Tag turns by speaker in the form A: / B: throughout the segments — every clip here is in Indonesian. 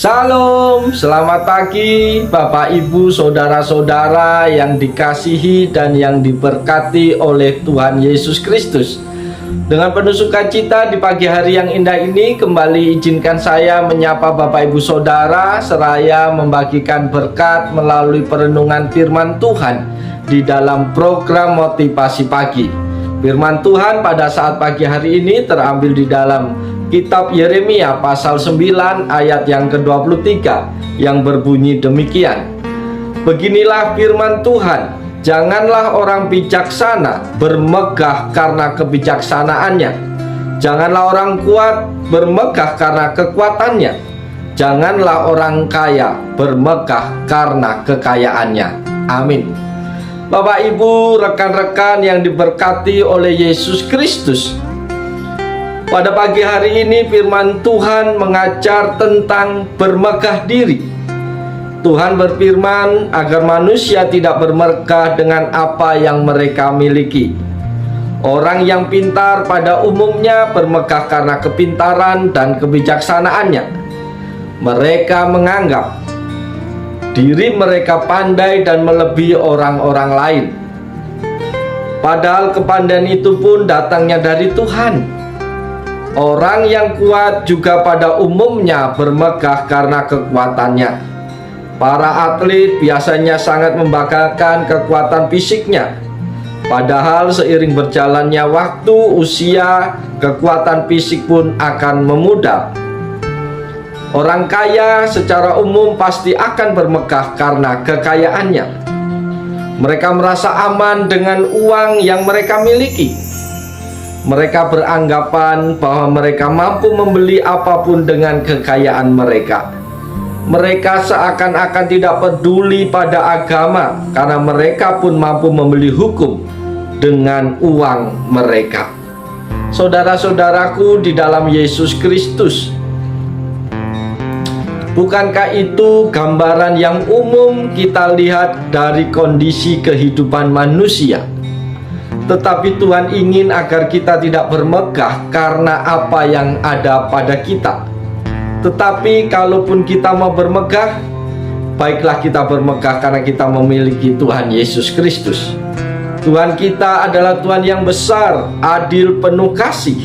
A: Salam, selamat pagi Bapak Ibu Saudara-saudara yang dikasihi dan yang diberkati oleh Tuhan Yesus Kristus. Dengan penuh sukacita di pagi hari yang indah ini, kembali izinkan saya menyapa Bapak Ibu Saudara seraya membagikan berkat melalui perenungan firman Tuhan di dalam program Motivasi Pagi. Firman Tuhan pada saat pagi hari ini terambil di dalam Kitab Yeremia pasal 9 ayat yang ke-23 yang berbunyi demikian. Beginilah firman Tuhan, janganlah orang bijaksana bermegah karena kebijaksanaannya. Janganlah orang kuat bermegah karena kekuatannya. Janganlah orang kaya bermegah karena kekayaannya. Amin. Bapak Ibu, rekan-rekan yang diberkati oleh Yesus Kristus, pada pagi hari ini firman Tuhan mengajar tentang bermegah diri. Tuhan berfirman agar manusia tidak bermegah dengan apa yang mereka miliki. Orang yang pintar pada umumnya bermegah karena kepintaran dan kebijaksanaannya. Mereka menganggap diri mereka pandai dan melebihi orang-orang lain. Padahal kepandaian itu pun datangnya dari Tuhan. Orang yang kuat juga pada umumnya bermegah karena kekuatannya. Para atlet biasanya sangat membanggakan kekuatan fisiknya. Padahal seiring berjalannya waktu, usia, kekuatan fisik pun akan memudar. Orang kaya secara umum pasti akan bermegah karena kekayaannya. Mereka merasa aman dengan uang yang mereka miliki. Mereka beranggapan bahwa mereka mampu membeli apapun dengan kekayaan mereka. Mereka seakan-akan tidak peduli pada agama karena mereka pun mampu membeli hukum dengan uang mereka. Saudara-saudaraku di dalam Yesus Kristus, bukankah itu gambaran yang umum kita lihat dari kondisi kehidupan manusia? Tetapi Tuhan ingin agar kita tidak bermegah karena apa yang ada pada kita. Tetapi kalaupun kita mau bermegah, baiklah kita bermegah karena kita memiliki Tuhan Yesus Kristus. Tuhan kita adalah Tuhan yang besar, adil, penuh kasih.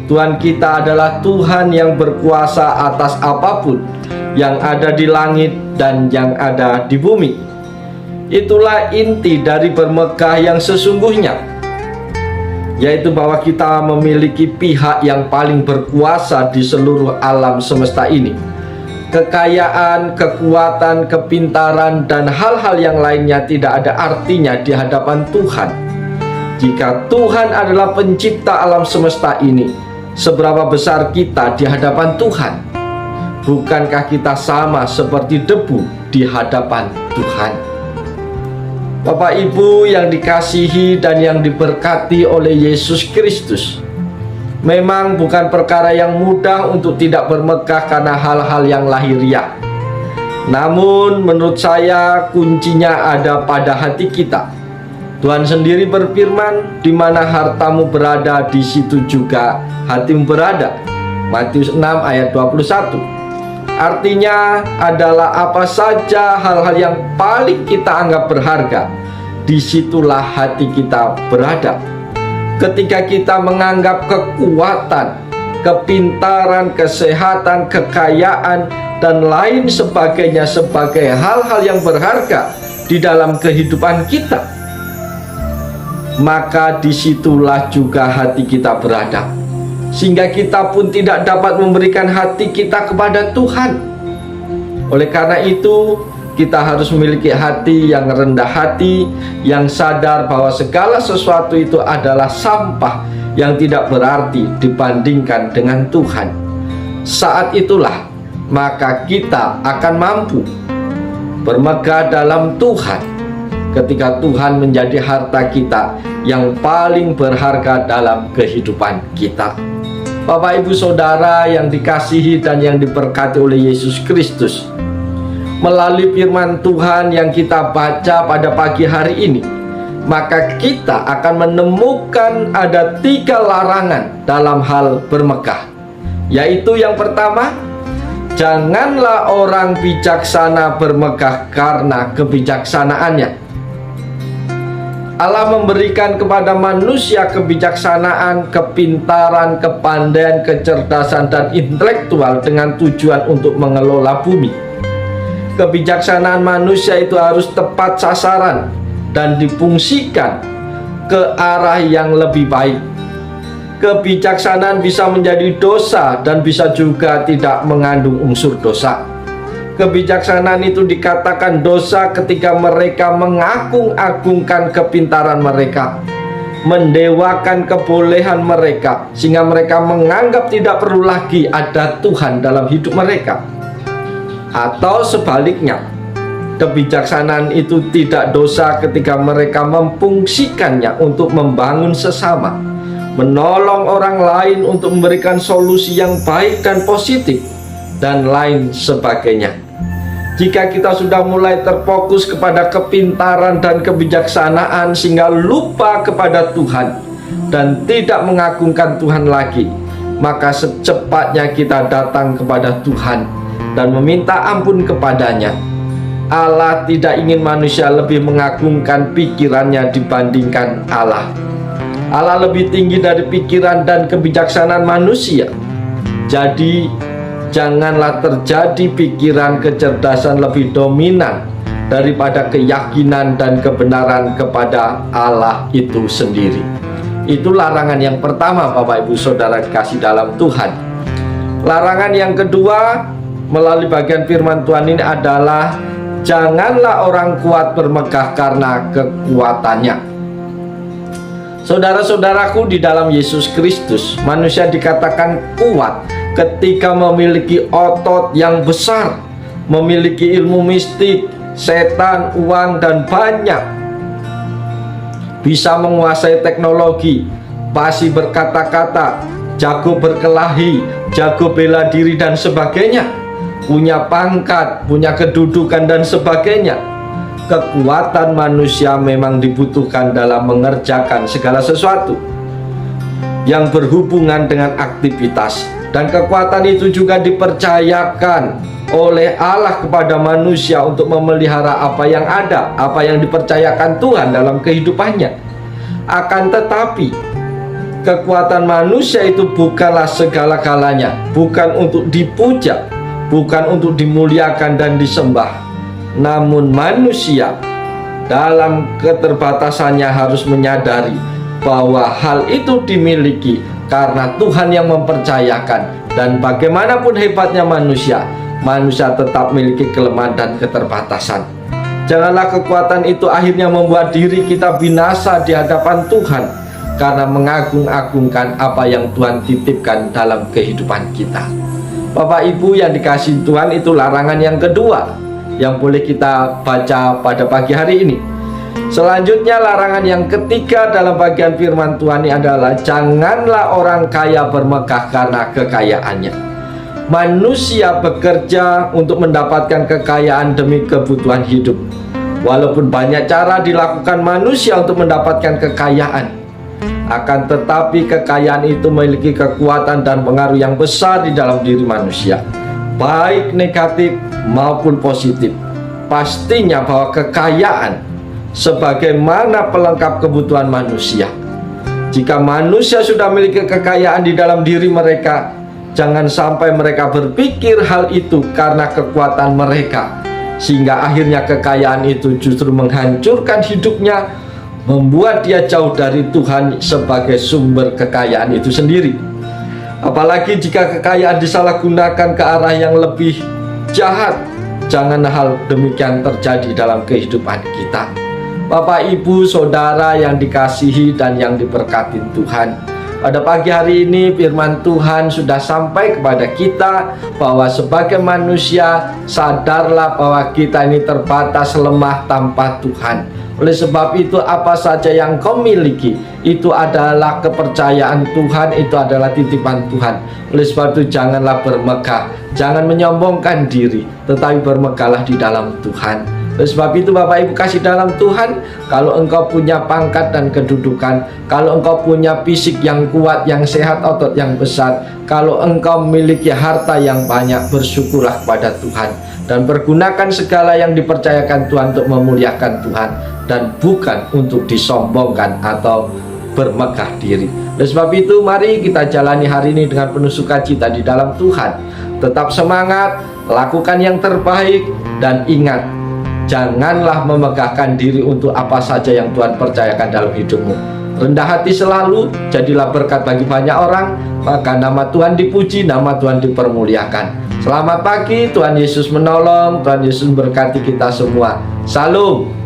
A: Tuhan kita adalah Tuhan yang berkuasa atas apapun yang ada di langit dan yang ada di bumi. Itulah inti dari bermegah yang sesungguhnya, yaitu bahwa kita memiliki pihak yang paling berkuasa di seluruh alam semesta ini. Kekayaan, kekuatan, kepintaran, dan hal-hal yang lainnya tidak ada artinya di hadapan Tuhan. Jika Tuhan adalah pencipta alam semesta ini, seberapa besar kita di hadapan Tuhan? Bukankah kita sama seperti debu di hadapan Tuhan? Bapak Ibu yang dikasihi dan yang diberkati oleh Yesus Kristus, memang bukan perkara yang mudah untuk tidak bermegah karena hal-hal yang lahiriah. Namun menurut saya kuncinya ada pada hati kita. Tuhan sendiri berfirman, di mana hartamu berada, di situ juga hatimu berada. Matius 6 ayat 21. Artinya adalah apa saja hal-hal yang paling kita anggap berharga, disitulah hati kita berada. Ketika kita menganggap kekuatan, kepintaran, kesehatan, kekayaan, dan lain sebagainya sebagai hal-hal yang berharga di dalam kehidupan kita, maka disitulah juga hati kita berada. Sehingga kita pun tidak dapat memberikan hati kita kepada Tuhan. Oleh karena itu, kita harus memiliki hati yang rendah hati, yang sadar bahwa segala sesuatu itu adalah sampah yang tidak berarti dibandingkan dengan Tuhan. Saat itulah maka kita akan mampu bermegah dalam Tuhan, ketika Tuhan menjadi harta kita yang paling berharga dalam kehidupan kita. Bapak Ibu Saudara yang dikasihi dan yang diberkati oleh Yesus Kristus, melalui firman Tuhan yang kita baca pada pagi hari ini, maka kita akan menemukan ada 3 larangan dalam hal bermegah. Yaitu yang pertama, Janganlah orang bijaksana bermegah karena kebijaksanaannya. Allah memberikan kepada manusia kebijaksanaan, kepintaran, kepandaian, kecerdasan, dan intelektual dengan tujuan untuk mengelola bumi. Kebijaksanaan manusia itu harus tepat sasaran dan difungsikan ke arah yang lebih baik. Kebijaksanaan bisa menjadi dosa dan bisa juga tidak mengandung unsur dosa. Kebijaksanaan itu dikatakan dosa ketika mereka mengagung-agungkan kepintaran mereka, mendewakan kebolehan mereka, sehingga mereka menganggap tidak perlu lagi ada Tuhan dalam hidup mereka. Atau sebaliknya, kebijaksanaan itu tidak dosa ketika mereka memfungsikannya untuk membangun sesama, menolong orang lain untuk memberikan solusi yang baik dan positif, dan lain sebagainya. Jika kita sudah mulai terfokus kepada kepintaran dan kebijaksanaan sehingga lupa kepada Tuhan dan tidak mengagungkan Tuhan lagi, maka secepatnya kita datang kepada Tuhan dan meminta ampun kepadanya. Allah tidak ingin manusia lebih mengagungkan pikirannya dibandingkan Allah. Allah lebih tinggi dari pikiran dan kebijaksanaan manusia. Jadi janganlah terjadi pikiran kecerdasan lebih dominan daripada keyakinan dan kebenaran kepada Allah itu sendiri. Itu larangan yang pertama, Bapak Ibu Saudara kasih dalam Tuhan. Larangan yang kedua melalui bagian firman Tuhan ini adalah janganlah orang kuat bermegah karena kekuatannya. Saudara-saudaraku, di dalam Yesus Kristus manusia dikatakan kuat ketika memiliki otot yang besar, memiliki ilmu mistik, setan, uang, dan banyak, bisa menguasai teknologi, fasih berkata-kata, jago berkelahi, jago bela diri, dan sebagainya, punya pangkat, punya kedudukan, dan sebagainya. Kekuatan manusia memang dibutuhkan dalam mengerjakan segala sesuatu yang berhubungan dengan aktivitas, dan kekuatan itu juga dipercayakan oleh Allah kepada manusia untuk memelihara apa yang ada, apa yang dipercayakan Tuhan dalam kehidupannya. Akan tetapi kekuatan manusia itu bukanlah segala-galanya, bukan untuk dipuja, bukan untuk dimuliakan dan disembah. Namun manusia dalam keterbatasannya harus menyadari bahwa hal itu dimiliki karena Tuhan yang mempercayakan. Dan bagaimanapun hebatnya manusia, manusia tetap memiliki kelemahan dan keterbatasan. Janganlah kekuatan itu akhirnya membuat diri kita binasa di hadapan Tuhan karena mengagung-agungkan apa yang Tuhan titipkan dalam kehidupan kita. Bapak Ibu yang dikasihi Tuhan, itu larangan yang kedua yang boleh kita baca pada pagi hari ini. Selanjutnya, larangan yang ketiga dalam bagian firman Tuhan ini adalah janganlah orang kaya bermegah karena kekayaannya. Manusia bekerja untuk mendapatkan kekayaan demi kebutuhan hidup. Walaupun banyak cara dilakukan manusia untuk mendapatkan kekayaan, akan tetapi kekayaan itu memiliki kekuatan dan pengaruh yang besar di dalam diri manusia, baik negatif maupun positif. Pastinya bahwa kekayaan sebagaimana pelengkap kebutuhan manusia. Jika manusia sudah memiliki kekayaan di dalam diri mereka, jangan sampai mereka berpikir hal itu karena kekuatan mereka, sehingga akhirnya kekayaan itu justru menghancurkan hidupnya, membuat dia jauh dari Tuhan sebagai sumber kekayaan itu sendiri. Apalagi jika kekayaan disalahgunakan ke arah yang lebih jahat. Jangan hal demikian terjadi dalam kehidupan kita. Bapak, Ibu, Saudara yang dikasihi dan yang diberkati Tuhan, pada pagi hari ini firman Tuhan sudah sampai kepada kita bahwa sebagai manusia, sadarlah bahwa kita ini terbatas, lemah tanpa Tuhan. Oleh sebab itu, apa saja yang kau miliki itu adalah kepercayaan Tuhan, itu adalah titipan Tuhan. Oleh sebab itu, janganlah bermegah, jangan menyombongkan diri, tetapi bermegahlah di dalam Tuhan. Oleh sebab itu Bapak Ibu kasih dalam Tuhan, kalau engkau punya pangkat dan kedudukan, kalau engkau punya fisik yang kuat, yang sehat, otot yang besar, kalau engkau memiliki harta yang banyak, bersyukurlah kepada Tuhan dan pergunakan segala yang dipercayakan Tuhan untuk memuliakan Tuhan dan bukan untuk disombongkan atau bermegah diri. Oleh sebab itu mari kita jalani hari ini dengan penuh sukacita di dalam Tuhan. Tetap semangat, lakukan yang terbaik, dan ingat, janganlah memegahkan diri untuk apa saja yang Tuhan percayakan dalam hidupmu. Rendah hati selalu, jadilah berkat bagi banyak orang, maka nama Tuhan dipuji, nama Tuhan dipermuliakan. Selamat pagi, Tuhan Yesus menolong, Tuhan Yesus memberkati kita semua. Salam.